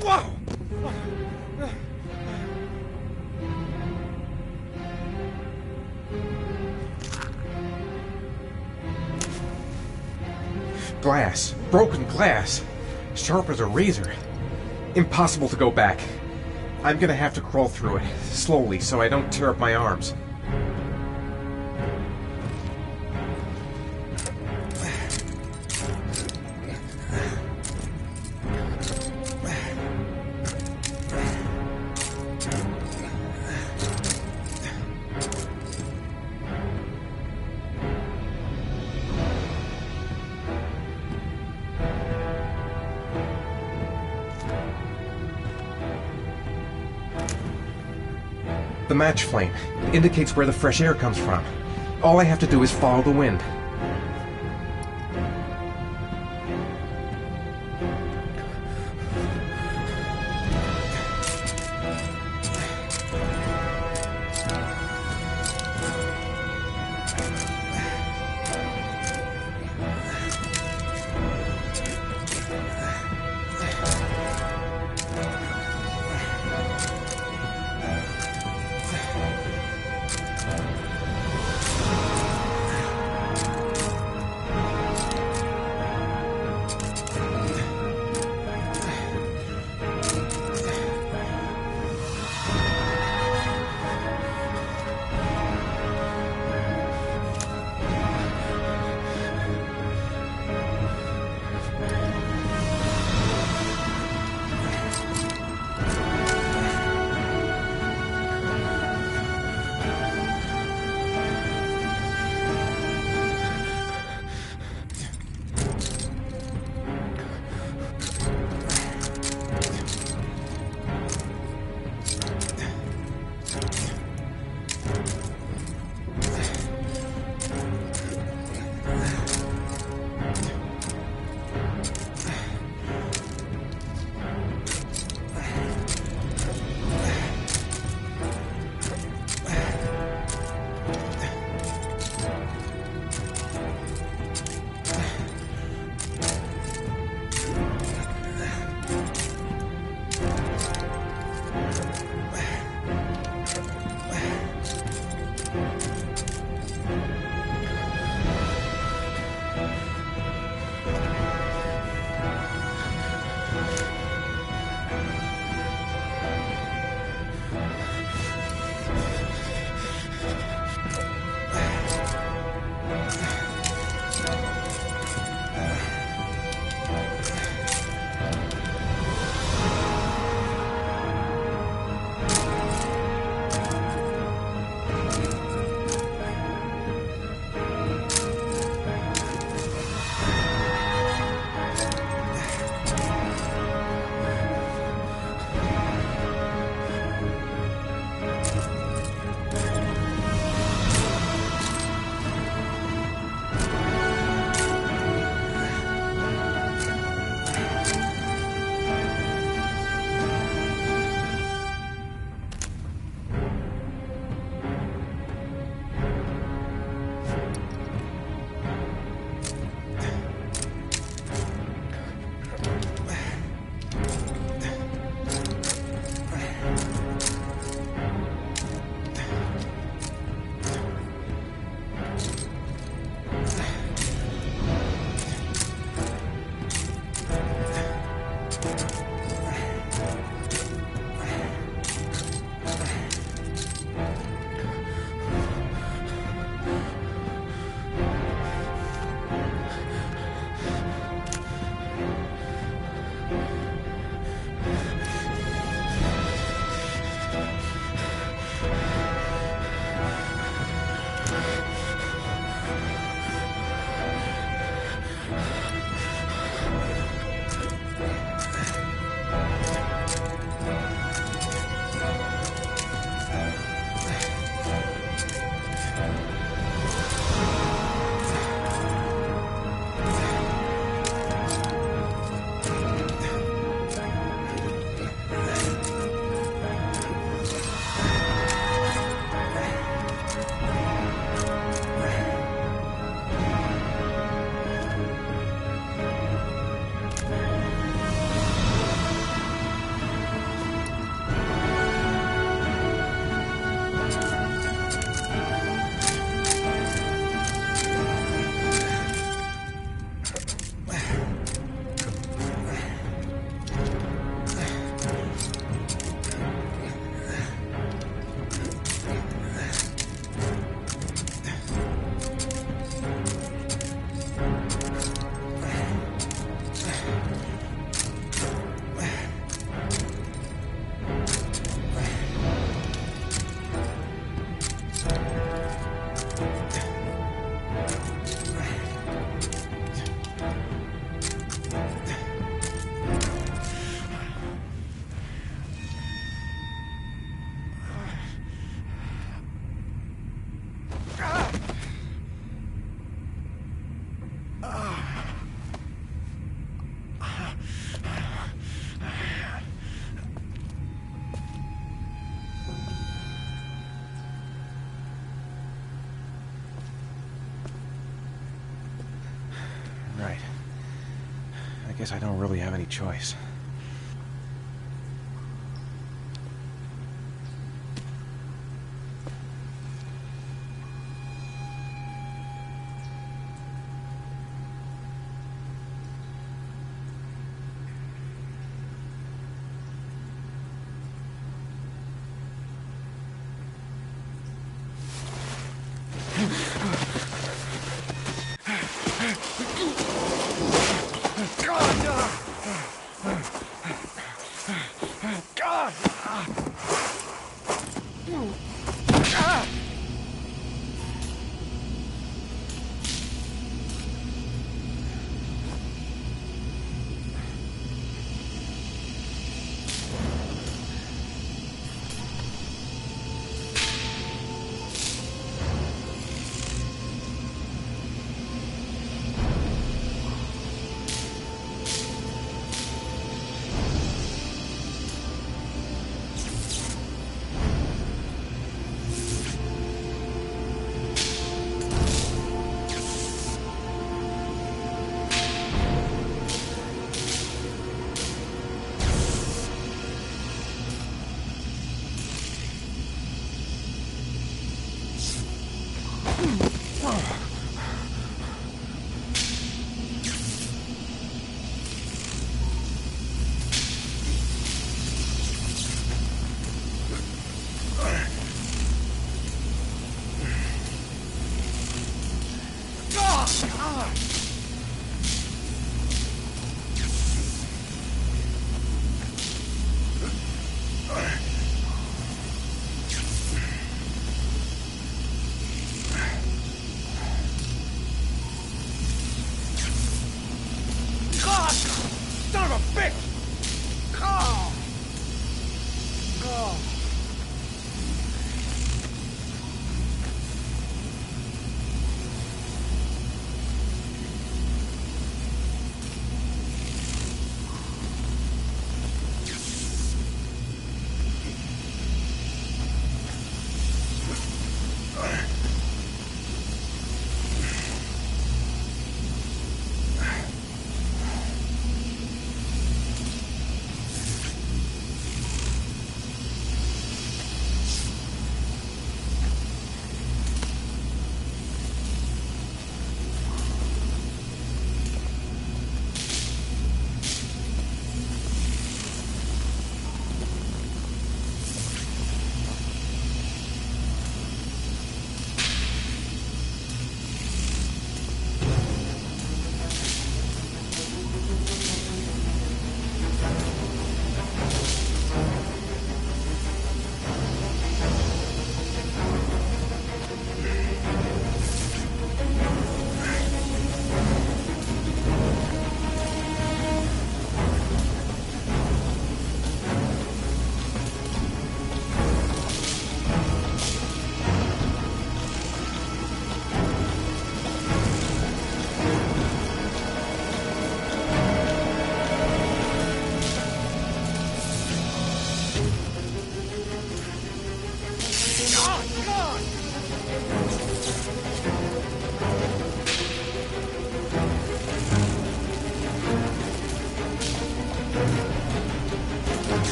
Whoa! Glass. Broken glass. Sharp as a razor. Impossible to go back. I'm gonna have to crawl through it, slowly, so I don't tear up my arms. The match flame. It indicates where the fresh air comes from. All I have to do is follow the wind. Right. I guess I don't really have any choice.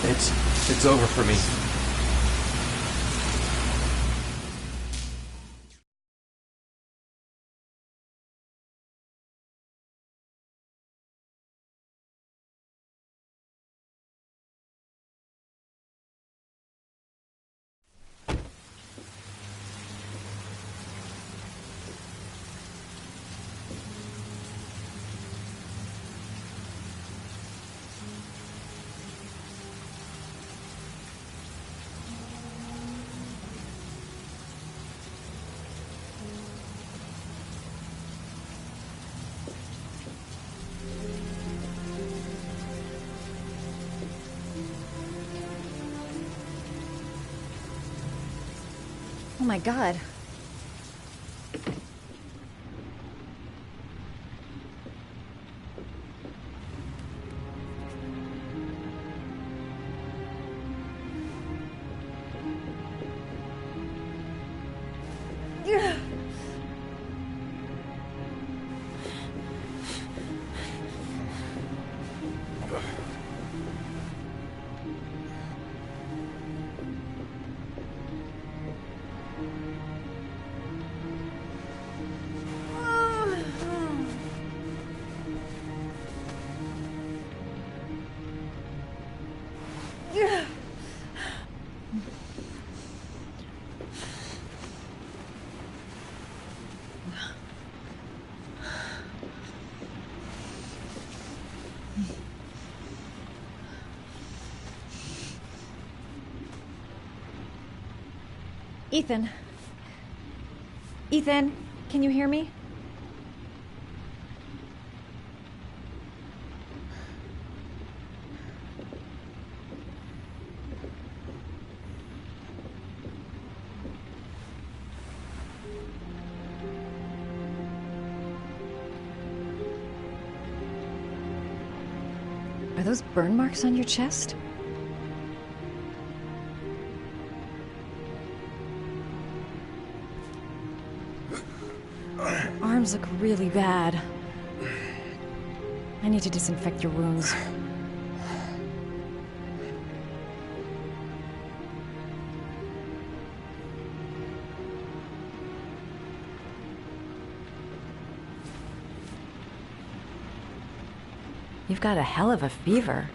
It's over for me. Oh my god. Ethan. Ethan, can you hear me? Are those burn marks on your chest? Arms look really bad. I need to disinfect your wounds. You've got a hell of a fever.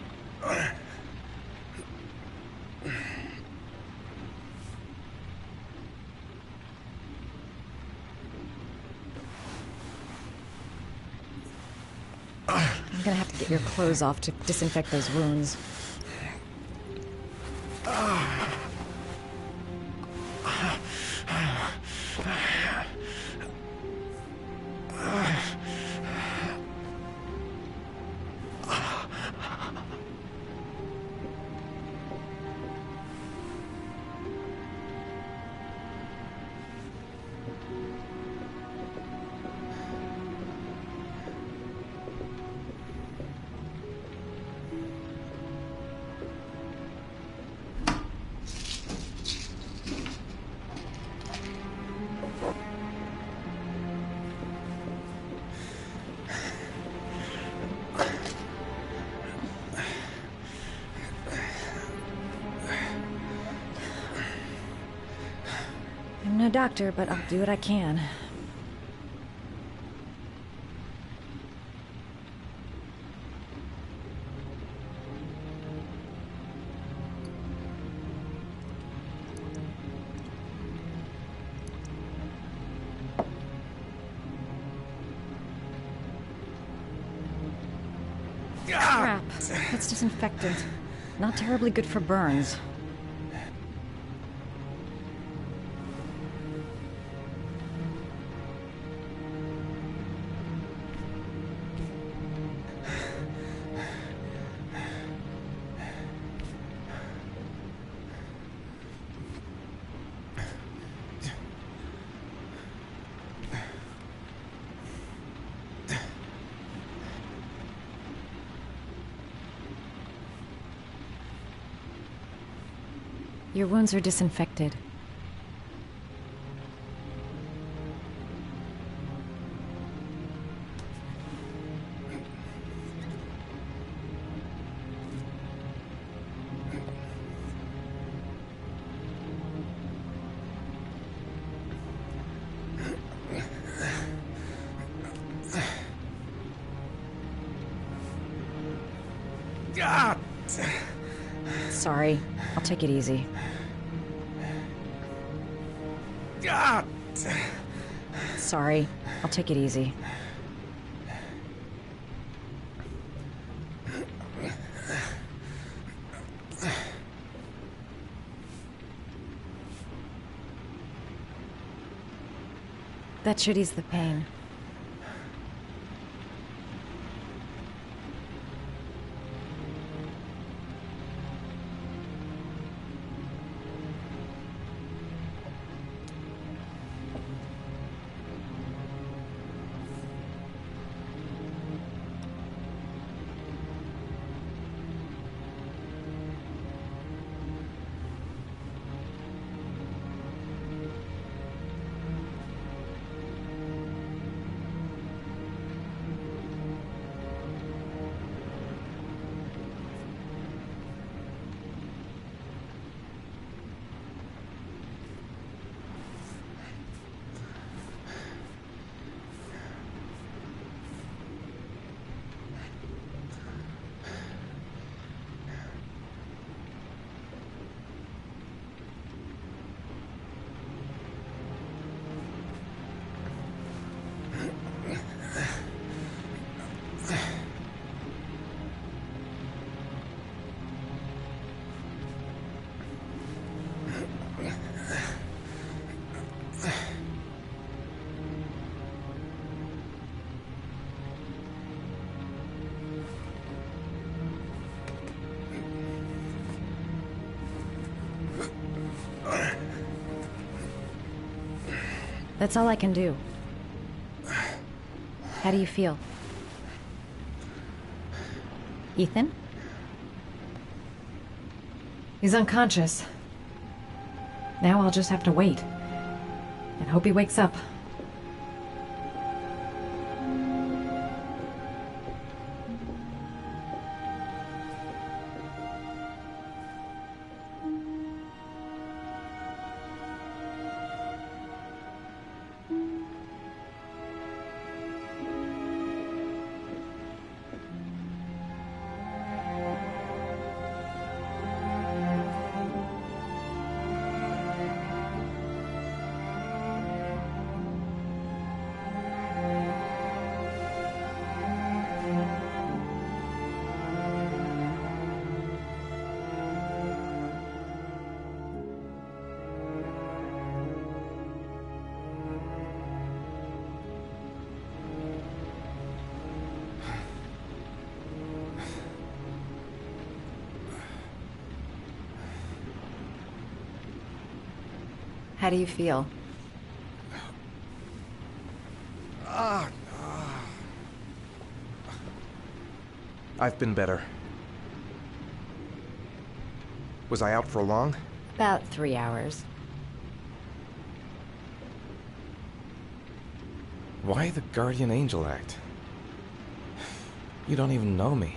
I'm gonna have to get your clothes off to disinfect those wounds. I'm no doctor, but I'll do what I can. Crap. That's disinfectant. Not terribly good for burns. Your wounds are disinfected. Ah! Sorry. I'll take it easy. Ah! Sorry. I'll take it easy. That should ease the pain. That's all I can do. How do you feel? Ethan? He's unconscious. Now I'll just have to wait. And hope he wakes up. How do you feel? I've been better. Was I out for long? About 3 hours. Why the guardian angel act? You don't even know me.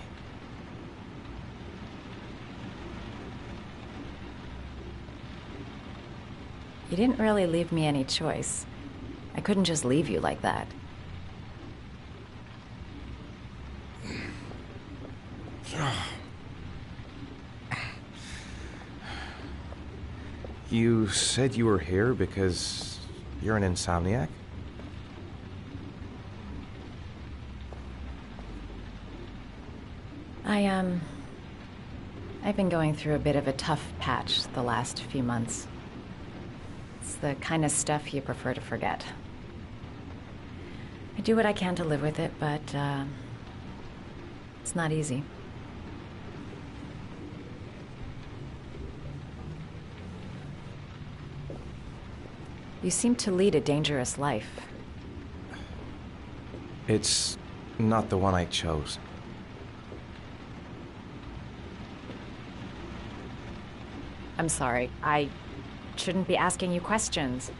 You didn't really leave me any choice. I couldn't just leave you like that. You said you were here because you're an insomniac? I've been going through a bit of a tough patch the last few months. It's the kind of stuff you prefer to forget. I do what I can to live with it, but, it's not easy. You seem to lead a dangerous life. It's not the one I chose. I'm sorry. I shouldn't be asking you questions.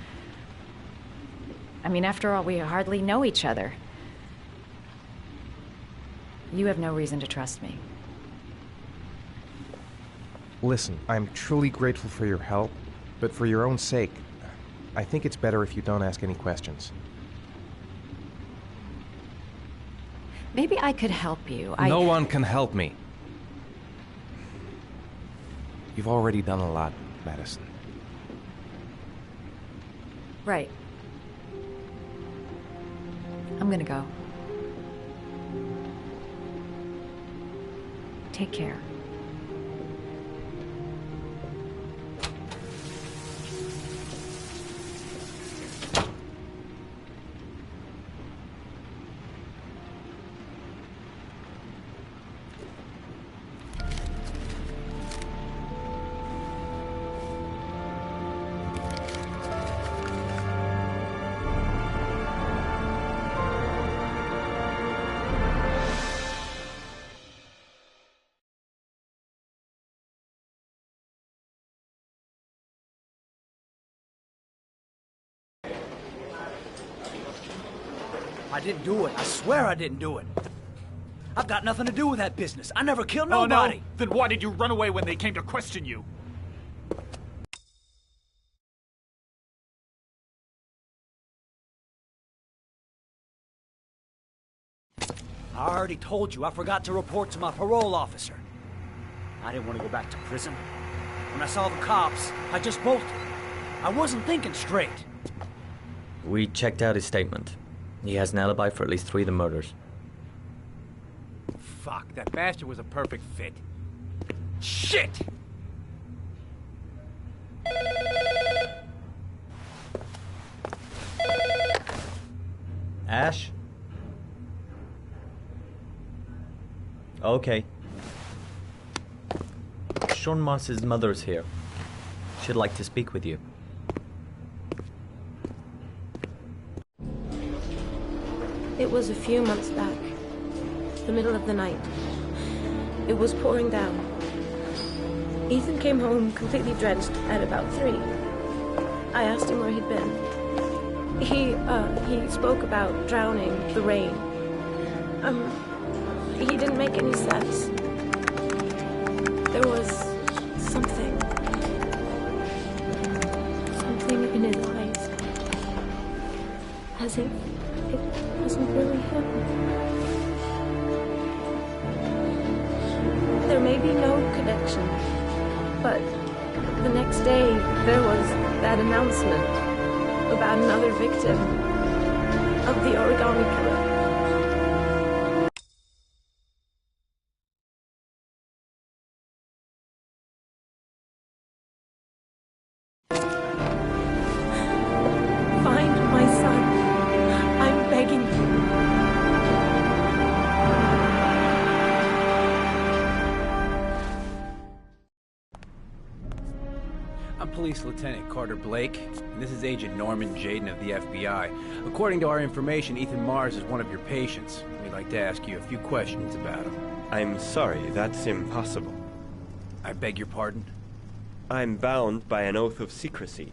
I mean, after all, we hardly know each other. You have no reason to trust me. Listen, I'm truly grateful for your help, but for your own sake, I think it's better if you don't ask any questions. Maybe I could help you. No one can help me. You've already done a lot, Madison. Right. I'm gonna go. Take care. I didn't do it. I swear I didn't do it. I've got nothing to do with that business. I never killed nobody. Oh, no? Then why did you run away when they came to question you? I already told you I forgot to report to my parole officer. I didn't want to go back to prison. When I saw the cops, I just bolted. I wasn't thinking straight. We checked out his statement. He has an alibi for at least 3 of the murders. Fuck, that bastard was a perfect fit. Shit! Ash? Okay. Sean Mars's mother's here. She'd like to speak with you. It was a few months back, the middle of the night. It was pouring down. Ethan came home completely drenched at about 3. I asked him where he'd been. He spoke about drowning, the rain. He didn't make any sense. There was something in his eyes. As if it wasn't really him. There may be no connection, but the next day there was that announcement about another victim of the origami killer. Find my son. I'm begging you. I'm Police Lieutenant Carter Blake, and this is Agent Norman Jaden of the FBI. According to our information, Ethan Mars is one of your patients. We'd like to ask you a few questions about him. I'm sorry, that's impossible. I beg your pardon? I'm bound by an oath of secrecy.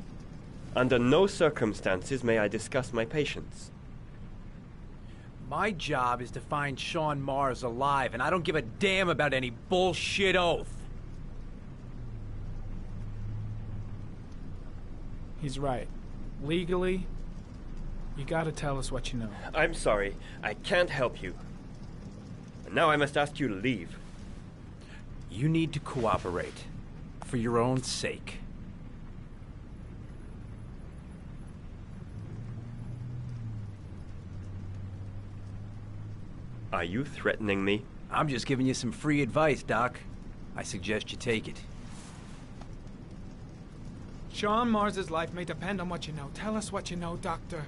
Under no circumstances may I discuss my patients. My job is to find Sean Mars alive, and I don't give a damn about any bullshit oath. He's right. Legally, you gotta tell us what you know. I'm sorry, I can't help you. And now I must ask you to leave. You need to cooperate, for your own sake. Are you threatening me? I'm just giving you some free advice, Doc. I suggest you take it. Sean Mars's life may depend on what you know. Tell us what you know, Doctor.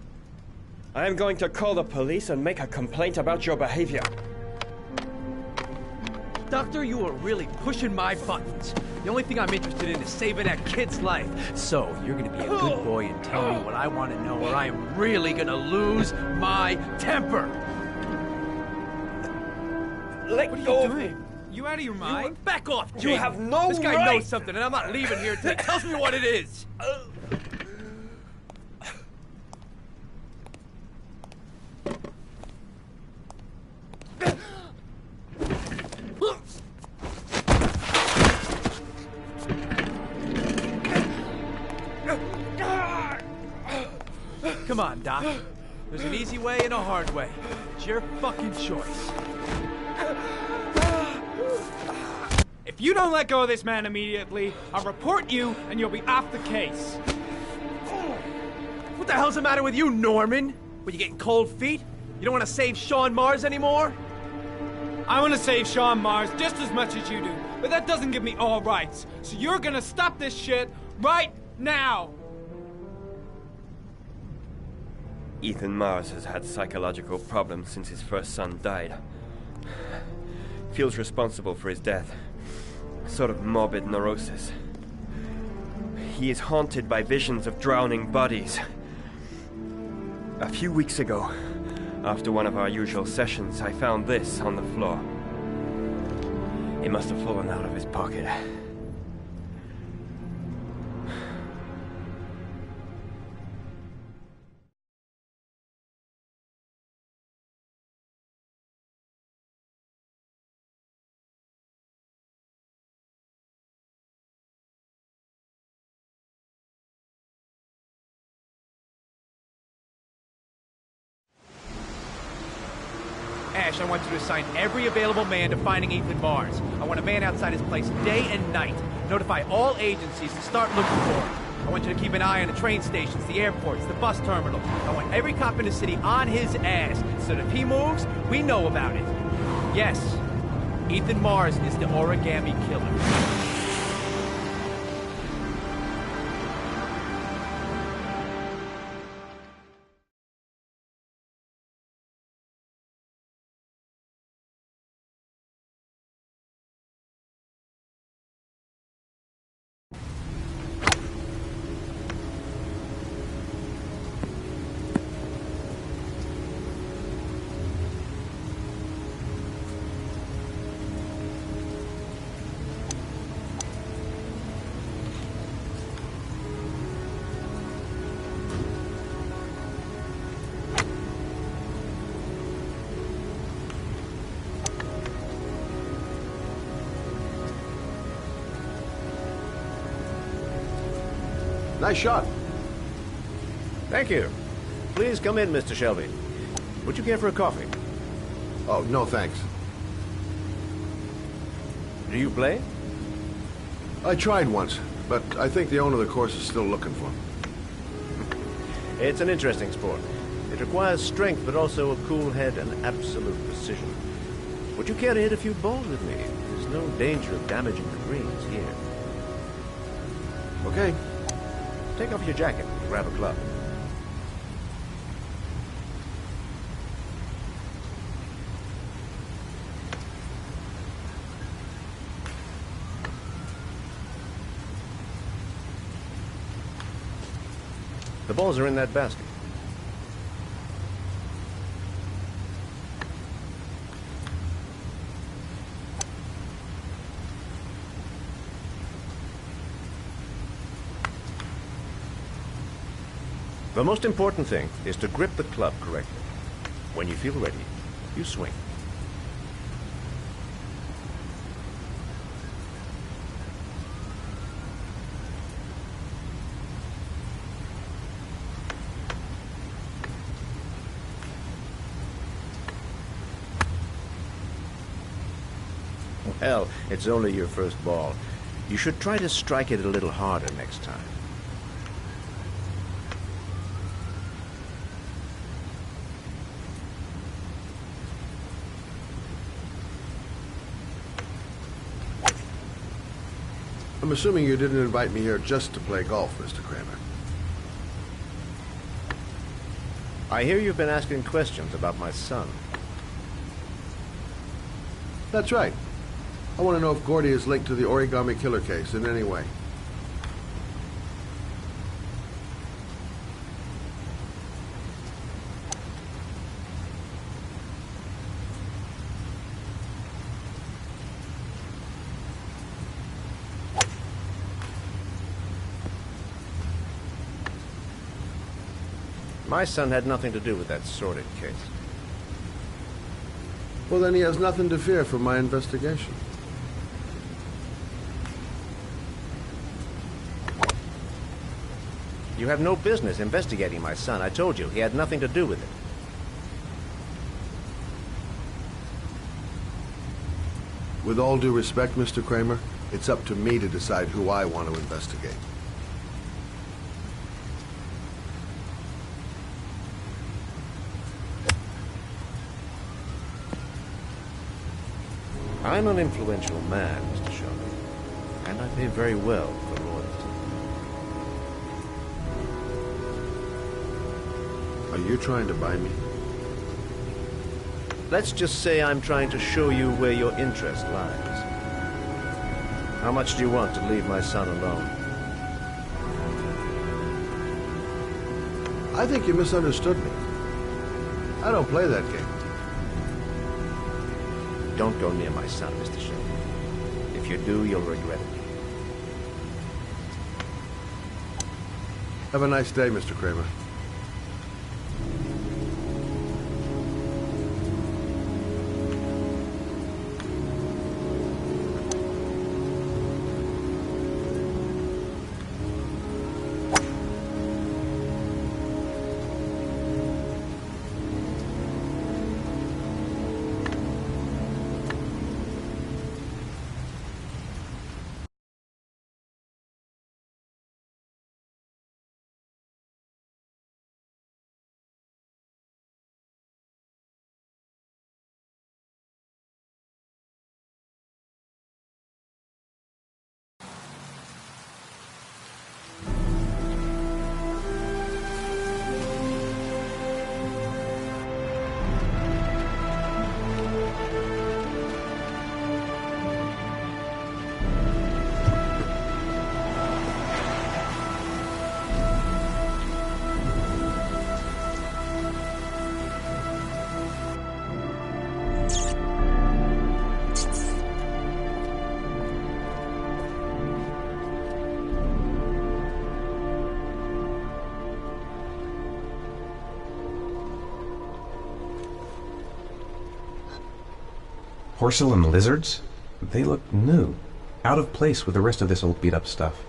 I am going to call the police and make a complaint about your behavior. Doctor, you are really pushing my buttons. The only thing I'm interested in is saving that kid's life. So, you're gonna be a good boy and tell me what I want to know, or I am really gonna lose my temper. Let What are go you of me. doing? You out of your mind? Back off, You Jaden. have no This guy right. knows something, and I'm not leaving here until he tells me what it is. Come on, Doc. There's an easy way and a hard way. It's your fucking choice. If If you don't let go of this man immediately, I'll report you and you'll be off the case. What the hell's the matter with you, Norman? What, you getting cold feet? You don't want to save Sean Mars anymore? I want to save Sean Mars just as much as you do, but that doesn't give me all rights. So you're gonna stop this shit right now! Ethan Mars has had psychological problems since his first son died. Feels responsible for his death. Sort of morbid neurosis. He is haunted by visions of drowning bodies. A few weeks ago, after one of our usual sessions, I found this on the floor. It must have fallen out of his pocket. Ash, I want you to assign every available man to finding Ethan Mars. I want a man outside his place day and night. Notify all agencies to start looking for him. I want you to keep an eye on the train stations, the airports, the bus terminals. I want every cop in the city on his ass, so that if he moves, we know about it. Yes, Ethan Mars is the origami killer. Nice shot. Thank you. Please come in, Mr. Shelby. Would you care for a coffee? Oh, no thanks. Do you play? I tried once, but I think the owner of the course is still looking for me. It's an interesting sport. It requires strength, but also a cool head and absolute precision. Would you care to hit a few balls with me? There's no danger of damaging the greens here. Okay. Take off your jacket and grab a club. The balls are in that basket. The most important thing is to grip the club correctly. When you feel ready, you swing. Well, it's only your first ball. You should try to strike it a little harder next time. I'm assuming you didn't invite me here just to play golf, Mr. Kramer. I hear you've been asking questions about my son. That's right. I want to know if Gordy is linked to the origami killer case in any way. My son had nothing to do with that sordid case. Well, then he has nothing to fear from my investigation. You have no business investigating my son. I told you, he had nothing to do with it. With all due respect, Mr. Kramer, It's up to me to decide who I want to investigate. I'm an influential man, Mr. Shelby, and I pay very well for loyalty. Are you trying to buy me? Let's just say I'm trying to show you where your interest lies. How much do you want to leave my son alone? I think you misunderstood me. I don't play that game. Don't go near my son, Mr. Shelby. If you do, you'll regret it. Have a nice day, Mr. Kramer. Porcelain lizards? They look new. Out of place with the rest of this old beat-up stuff.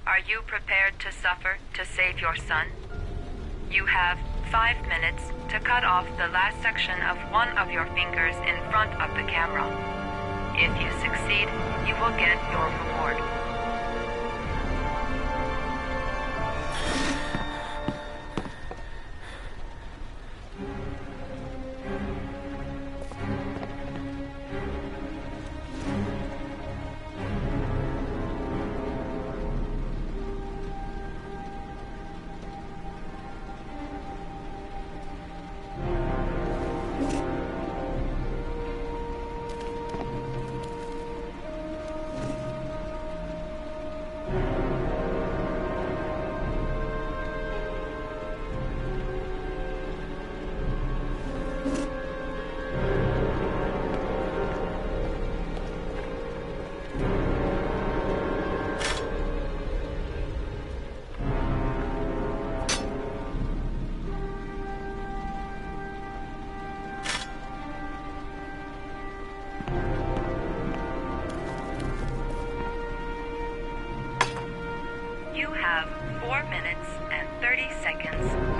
Are you prepared to suffer to save your son? You have 5 minutes to cut off the last section of one of your fingers in front of the camera. If you succeed, you will get your reward.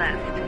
left.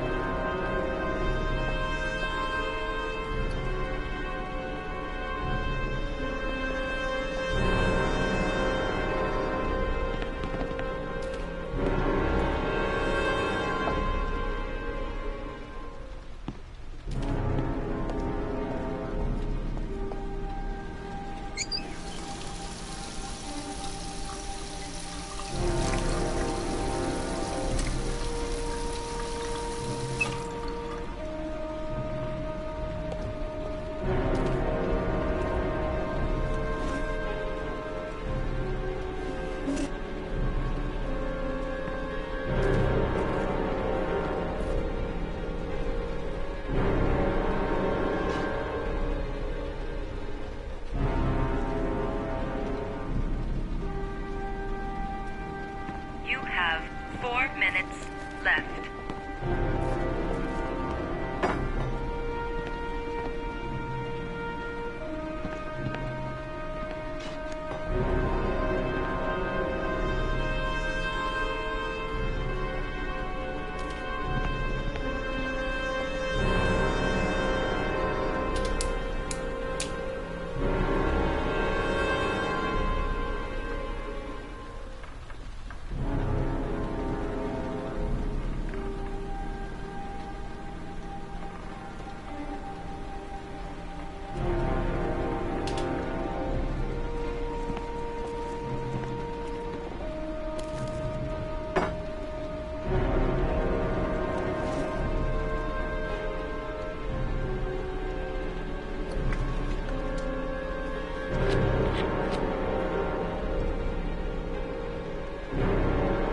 You have 4 minutes left.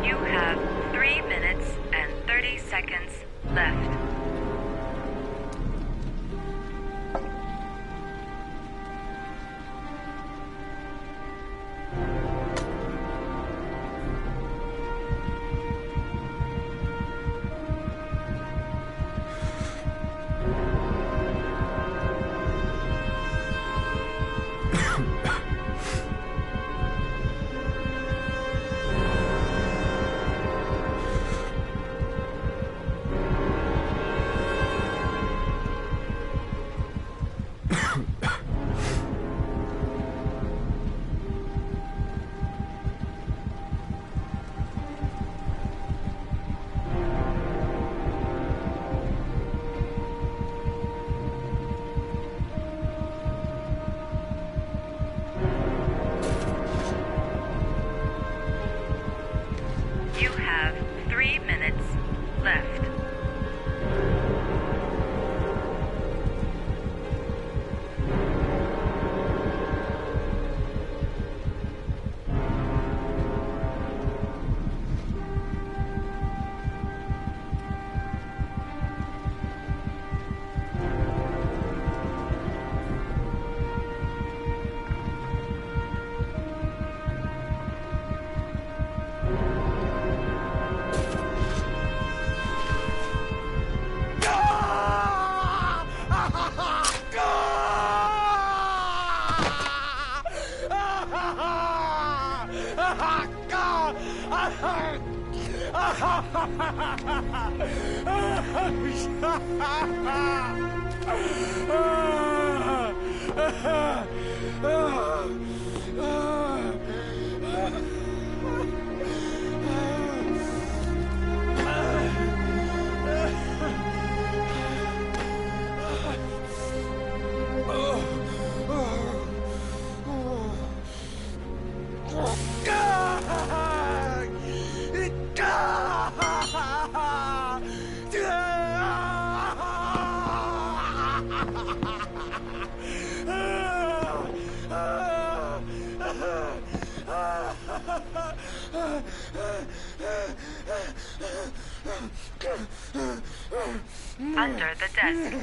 You have 3 minutes and 30 seconds left. You have 3 minutes left. Under the desk.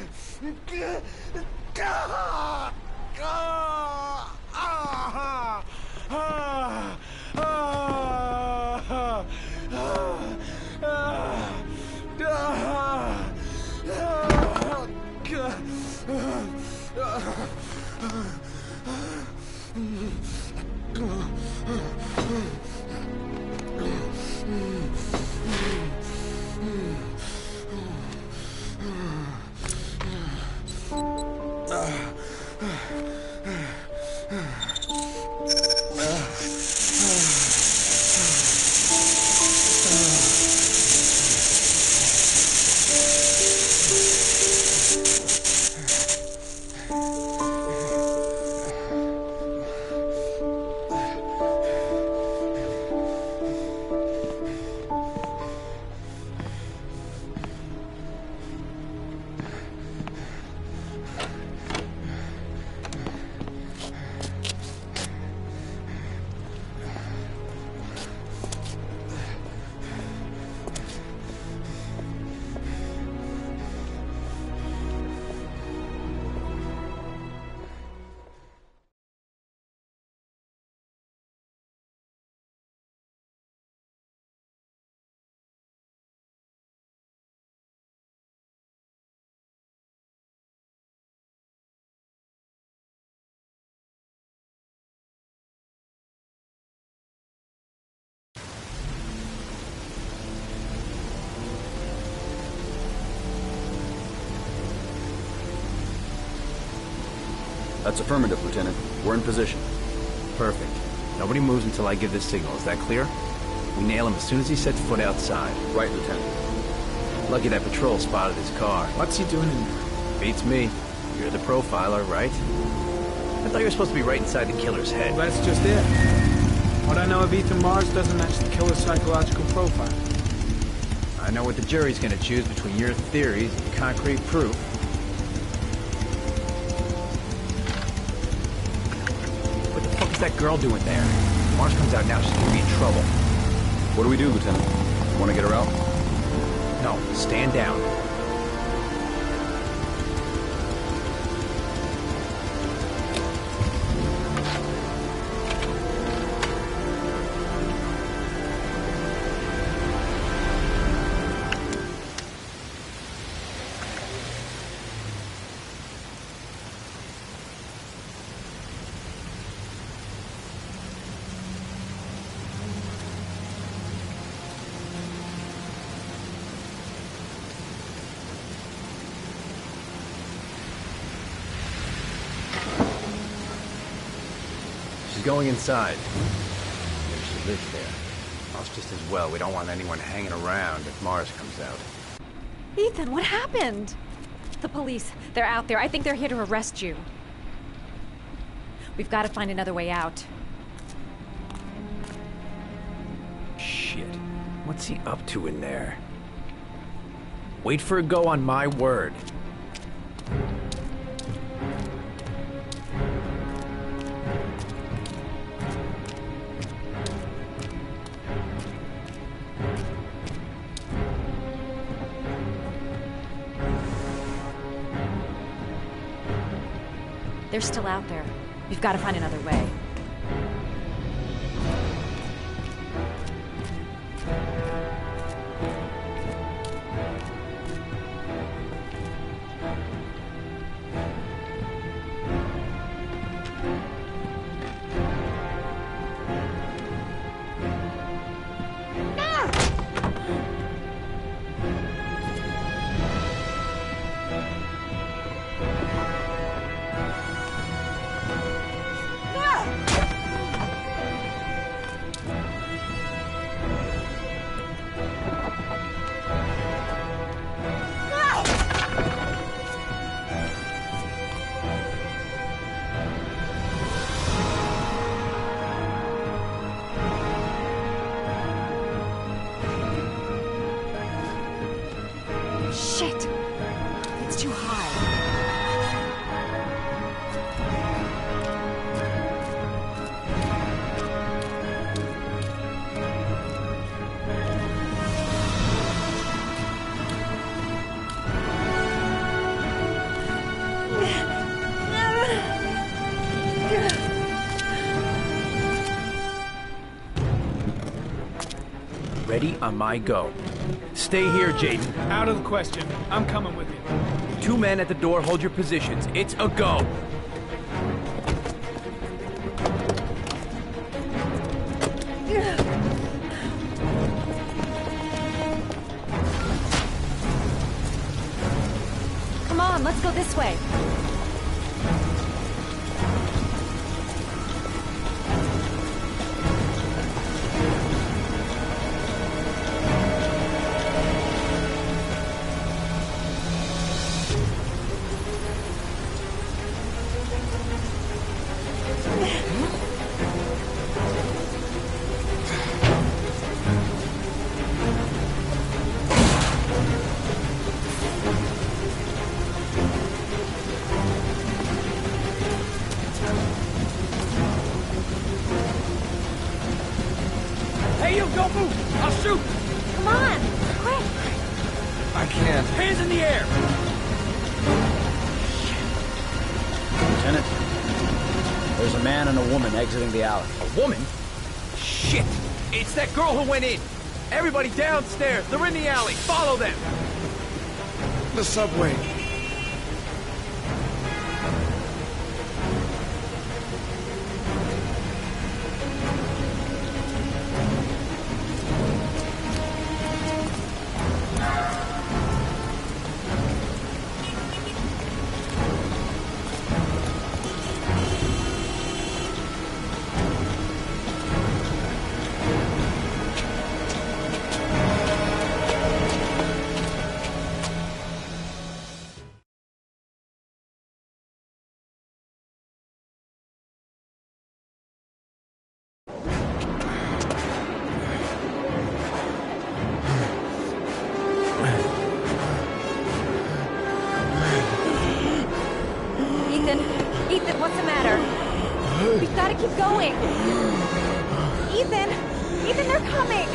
That's affirmative, Lieutenant. We're in position. Perfect. Nobody moves until I give the signal. Is that clear? We nail him as soon as he sets foot outside. Right, Lieutenant. Lucky that patrol spotted his car. What's he doing in there? Beats me. You're the profiler, right? I thought you were supposed to be right inside the killer's head. Well, that's just it. What I know of Ethan Mars doesn't match the killer's psychological profile. I know what the jury's gonna choose between your theories and concrete proof. What the fuck is that girl doing there? If Mars comes out now, she's gonna be in trouble. What do we do, Lieutenant? Want to get her out? No, stand down. She's going inside. Maybe she lives there. Well, it's just as well. We don't want anyone hanging around if Mars comes out. Ethan, what happened? The police. They're out there. I think they're here to arrest you. We've got to find another way out. Shit. What's he up to in there? Wait for a go on my word. They're still out there. We've got to find another way. Shit! It's too high. Ready on my go. Stay here, Jaden. Out of the question. I'm coming with you. 2 men at the door, hold your positions. It's a go. Come on, let's go this way. Hey, you, don't move! I'll shoot! Come on, quick! I can't. Hands in the air! Lieutenant, there's a man and a woman exiting the alley. A woman? Shit! It's that girl who went in! Everybody downstairs! They're in the alley! Follow them! The subway. Keep going! Ethan! Ethan, they're coming!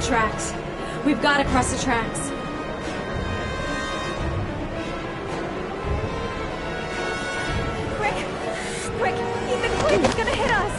Tracks. We've got to cross the tracks. Quick! Quick! Ethan, quick! It's gonna hit us!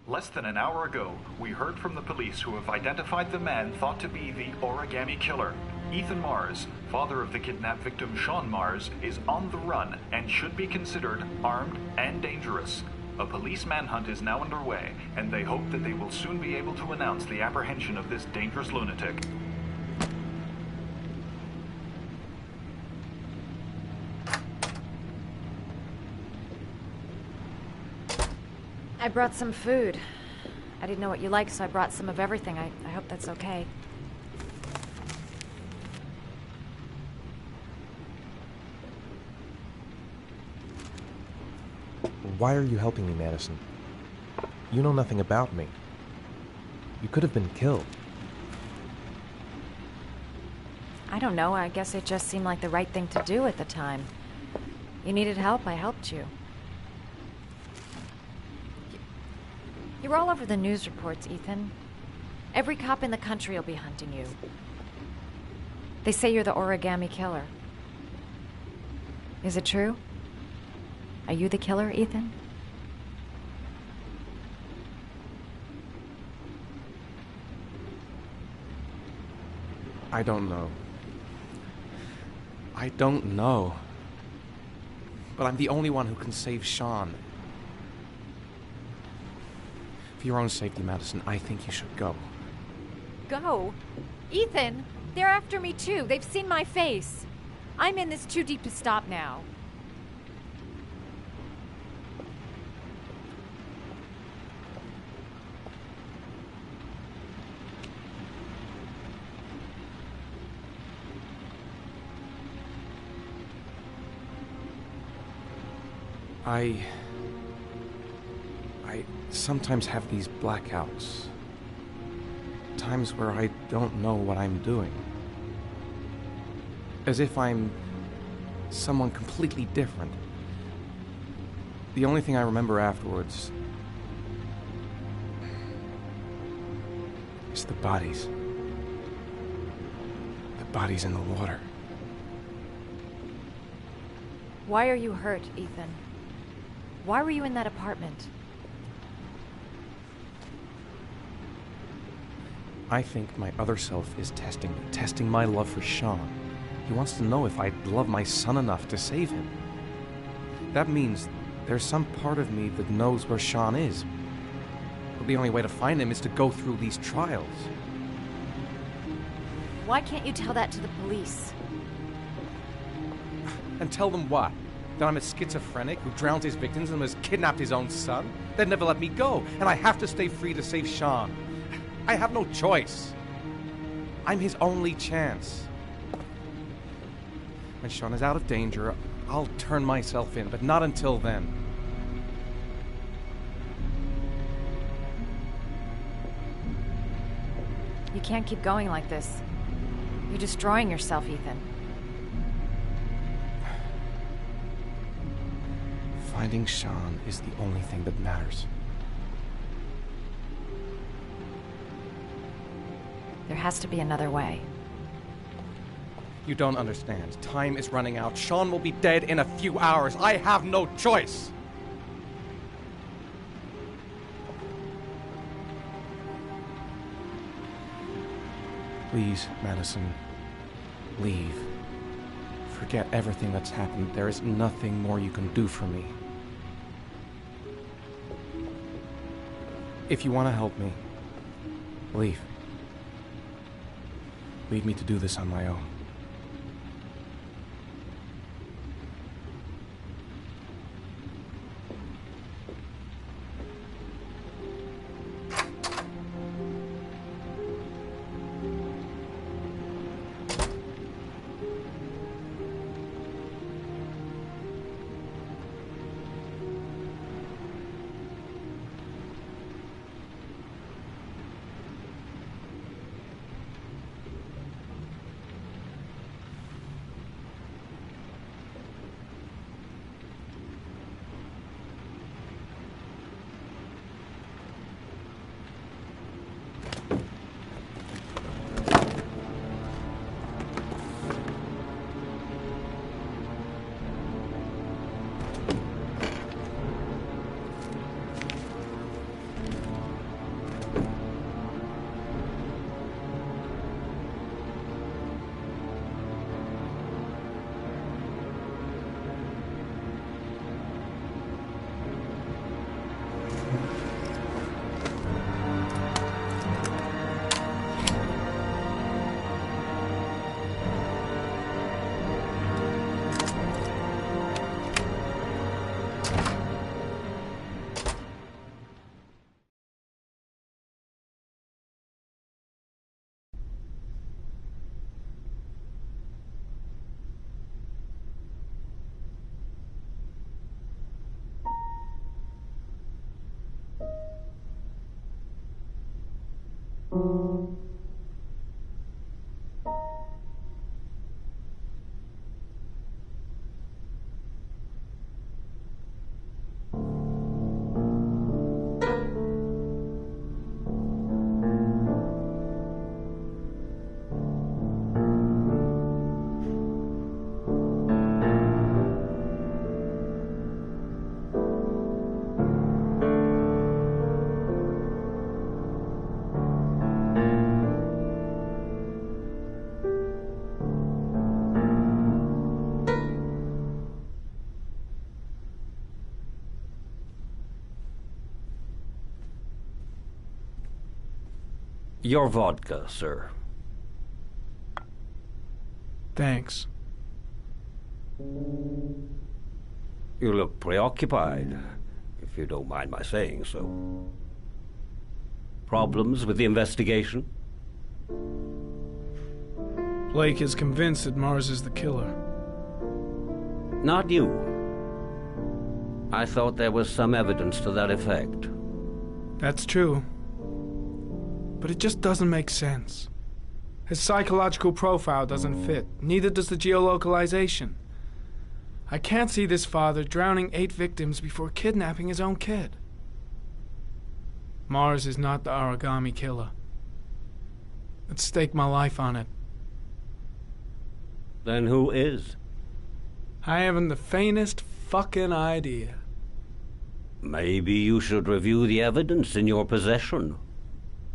Less than an hour ago, we heard from the police who have identified the man thought to be the origami killer. Ethan Mars, father of the kidnapped victim Sean Mars, is on the run and should be considered armed and dangerous. A police manhunt is now underway, and they hope that they will soon be able to announce the apprehension of this dangerous lunatic. I brought some food. I didn't know what you liked, so I brought some of everything. I hope that's okay. Why are you helping me, Madison? You know nothing about me. You could have been killed. I don't know. I guess it just seemed like the right thing to do at the time. You needed help, I helped you. You're all over the news reports, Ethan. Every cop in the country will be hunting you. They say you're the origami killer. Is it true? Are you the killer, Ethan? I don't know. I don't know. But I'm the only one who can save Sean. For your own safety, Madison, I think you should go. Go? Ethan, they're after me too. They've seen my face. I'm in this too deep to stop now. I sometimes have these blackouts. Times where I don't know what I'm doing. As if I'm someone completely different. The only thing I remember afterwards is the bodies. The bodies in the water. Why are you hurt, Ethan? Why were you in that apartment? I think my other self is testing my love for Sean. He wants to know if I love my son enough to save him. That means there's some part of me that knows where Sean is. But the only way to find him is to go through these trials. Why can't you tell that to the police? And tell them what? That I'm a schizophrenic who drowns his victims and has kidnapped his own son? They'd never let me go, and I have to stay free to save Sean. I have no choice. I'm his only chance. When Sean is out of danger, I'll turn myself in, but not until then. You can't keep going like this. You're destroying yourself, Ethan. Finding Sean is the only thing that matters. There has to be another way. You don't understand. Time is running out. Sean will be dead in a few hours. I have no choice. Please, Madison, leave. Forget everything that's happened. There is nothing more you can do for me. If you want to help me, leave. Leave me to do this on my own. Your vodka, sir. Thanks. You look preoccupied, if you don't mind my saying so. Problems with the investigation? Blake is convinced that Mars is the killer. Not you. I thought there was some evidence to that effect. That's true. But it just doesn't make sense. His psychological profile doesn't fit. Neither does the geolocalization. I can't see this father drowning 8 victims before kidnapping his own kid. Mars is not the origami killer. I'd stake my life on it. Then who is? I haven't the faintest fucking idea. Maybe you should review the evidence in your possession.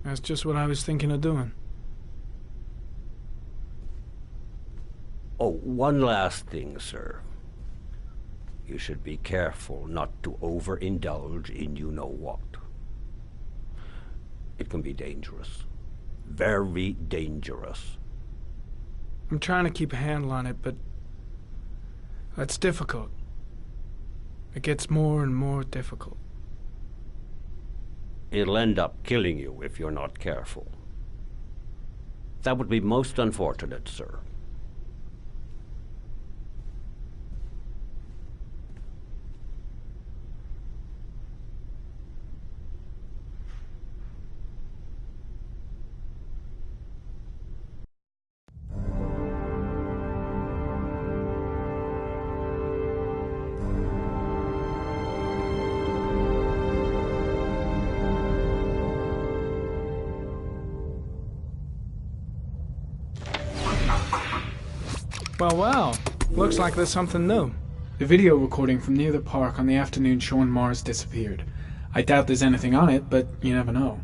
That's just what I was thinking of doing. Oh, one last thing, sir. You should be careful not to overindulge in you-know-what. It can be dangerous. Very dangerous. I'm trying to keep a handle on it, but that's difficult. It gets more and more difficult. It'll end up killing you if you're not careful. That would be most unfortunate, sir. Well, looks like there's something new. The video recording from near the park on the afternoon Sean Mars disappeared. I doubt there's anything on it, but you never know.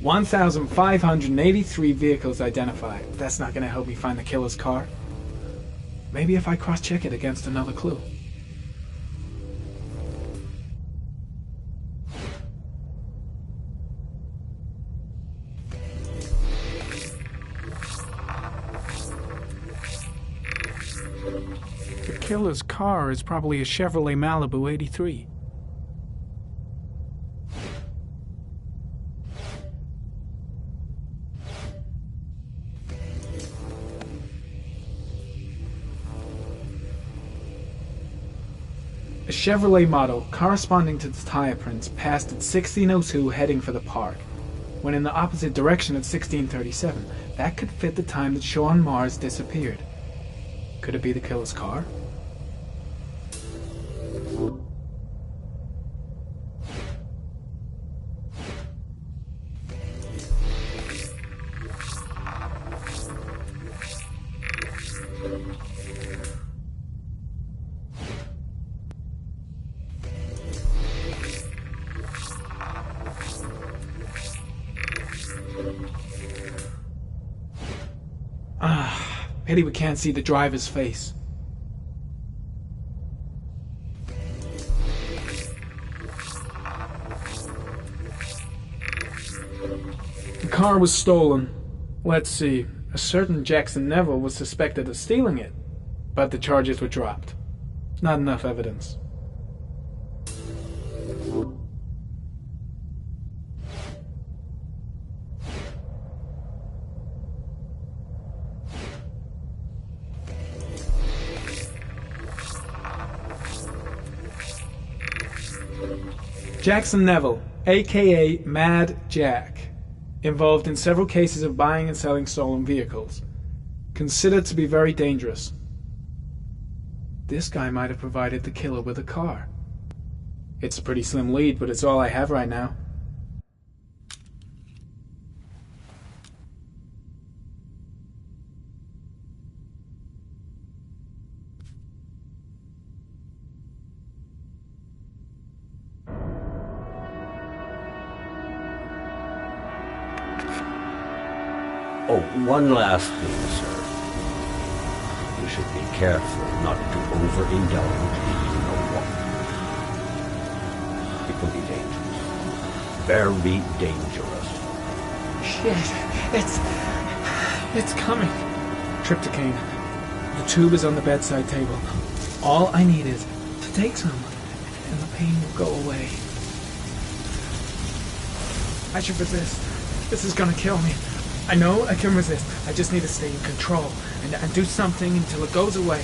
$1,583 vehicles identified. That's not going to help me find the killer's car. Maybe if I cross-check it against another clue. The killer's car is probably a Chevrolet Malibu 83. A Chevrolet model corresponding to the tire prints passed at 1602 heading for the park, when in the opposite direction at 1637. That could fit the time that Sean Mars disappeared. Could it be the killer's car? Pity we can't see the driver's face. The car was stolen. Let's see. A certain Jackson Neville was suspected of stealing it, but the charges were dropped. Not enough evidence. Jackson Neville, aka Mad Jack, involved in several cases of buying and selling stolen vehicles. Considered to be very dangerous. This guy might have provided the killer with a car. It's a pretty slim lead, but it's all I have right now. Oh, one last thing, sir. You should be careful not to overindulge in you-know-what. It can be dangerous. very dangerous. Shit, it's coming. Trypticane. The tube is on the bedside table. All I need is to take some, and the pain will go away. I should resist. This is gonna kill me. I know I can resist. I just need to stay in control and do something until it goes away.